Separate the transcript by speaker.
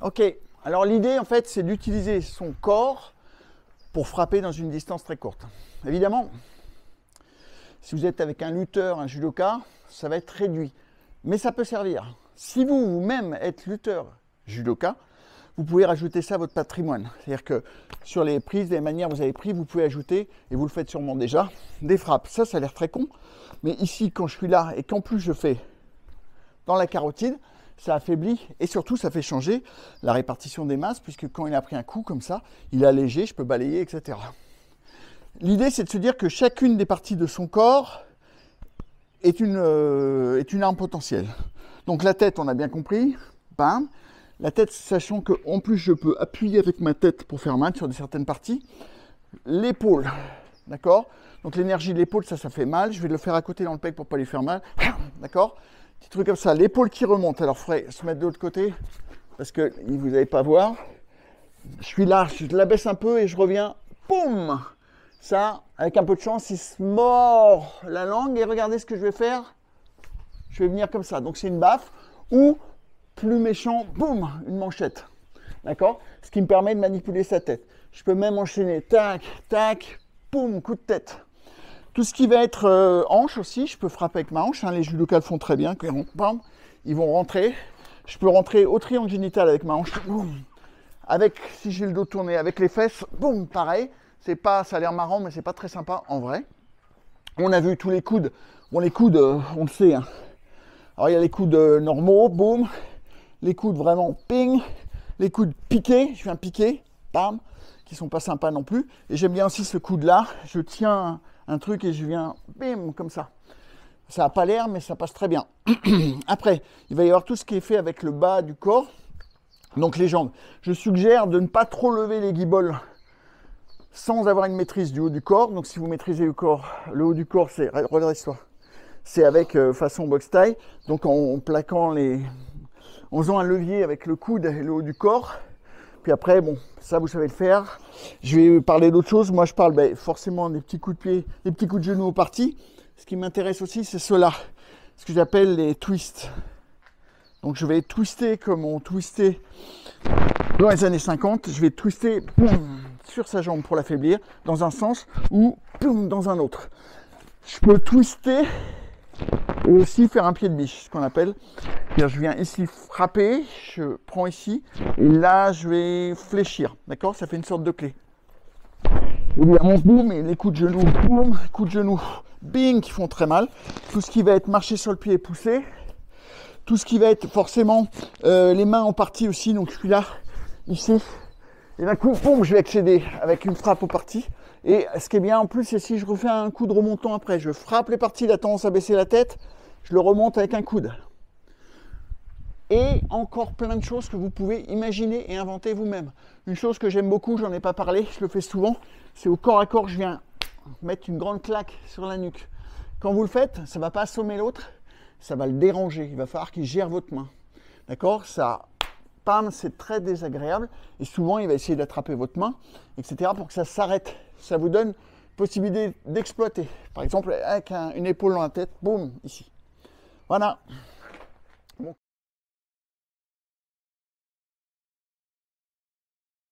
Speaker 1: Ok, alors l'idée en fait c'est d'utiliser son corps pour frapper dans une distance très courte. Évidemment, si vous êtes avec un lutteur, un judoka, ça va être réduit, mais ça peut servir. Si vous-même êtes lutteur, judoka, vous pouvez rajouter ça à votre patrimoine. C'est-à-dire que sur les prises, les manières que vous avez pris, vous pouvez ajouter, et vous le faites sûrement déjà, des frappes. Ça a l'air très con, mais ici quand je suis là et qu'en plus je fais dans la carotide, ça affaiblit et surtout ça fait changer la répartition des masses puisque quand il a pris un coup comme ça, il est allégé, je peux balayer, etc. L'idée c'est de se dire que chacune des parties de son corps est une arme potentielle. Donc la tête, on a bien compris, bam. La tête, sachant qu'en plus je peux appuyer avec ma tête pour faire mal sur certaines parties. L'épaule, d'accord. Donc l'énergie de l'épaule, ça fait mal. Je vais le faire à côté dans le pec pour ne pas lui faire mal, d'accord. Petit truc comme ça, l'épaule qui remonte. Alors, il faudrait se mettre de l'autre côté parce que vous n'allez pas voir. Je suis là, je la baisse un peu et je reviens. Poum! Ça, avec un peu de chance, il se mord la langue. Et regardez ce que je vais faire. Je vais venir comme ça. Donc, c'est une baffe ou, plus méchant, boum, une manchette. D'accord? Ce qui me permet de manipuler sa tête. Je peux même enchaîner. Tac, tac, poum, coup de tête. Tout ce qui va être hanche aussi, je peux frapper avec ma hanche. Hein, les judokas le font très bien. Ils vont rentrer. Je peux rentrer au triangle génital avec ma hanche. Boum. Avec, si j'ai le dos tourné, avec les fesses, boum, pareil. C'est pas, ça a l'air marrant, mais c'est pas très sympa en vrai. On a vu tous les coudes. Bon, les coudes, on le sait. Hein. Alors, il y a les coudes normaux, boum. Les coudes vraiment ping. Les coudes piqués, je viens piquer, bam, qui sont pas sympas non plus. Et j'aime bien aussi ce coude-là. Je tiens un truc et je viens, bim, comme ça. Ça n'a pas l'air, mais ça passe très bien. Après, il va y avoir tout ce qui est fait avec le bas du corps. Donc les jambes. Je suggère de ne pas trop lever les guiboles sans avoir une maîtrise du haut du corps. Donc si vous maîtrisez le corps, le haut du corps, c'est, redresse-toi. C'est avec façon box taille. Donc en plaquant en faisant un levier avec le coude et le haut du corps. Puis après, bon, ça vous savez le faire. Je vais parler d'autre chose. Moi, je parle forcément des petits coups de pied, des petits coups de genoux aux parties. Ce qui m'intéresse aussi, c'est cela, ce que j'appelle les twists. Donc, je vais twister comme on twistait dans les années 50. Je vais twister boum, sur sa jambe pour l'affaiblir, dans un sens ou boum, dans un autre. Je peux twister et aussi faire un pied de biche, ce qu'on appelle. Je viens ici frapper, je prends ici, et là je vais fléchir, d'accord? Ça fait une sorte de clé. Évidemment, boum, et les coups de genoux, boum, coups de genoux, bing, qui font très mal. Tout ce qui va être marcher sur le pied et pousser. Tout ce qui va être forcément les mains en partie aussi, donc je suis là, ici. Et d'un coup, boum, je vais accéder avec une frappe aux parties. Et ce qui est bien en plus, c'est si je refais un coup de remontant après, je frappe les parties, il a tendance à baisser la tête, je le remonte avec un coude. Et encore plein de choses que vous pouvez imaginer et inventer vous-même. Une chose que j'aime beaucoup, j'en ai pas parlé, je le fais souvent, c'est au corps à corps, je viens mettre une grande claque sur la nuque. Quand vous le faites, ça ne va pas assommer l'autre, ça va le déranger, il va falloir qu'il gère votre main. D'accord? Ça, pam, c'est très désagréable, et souvent il va essayer d'attraper votre main, etc. pour que ça s'arrête. Ça vous donne possibilité d'exploiter. Par exemple, avec une épaule dans la tête, boum, ici. Voilà.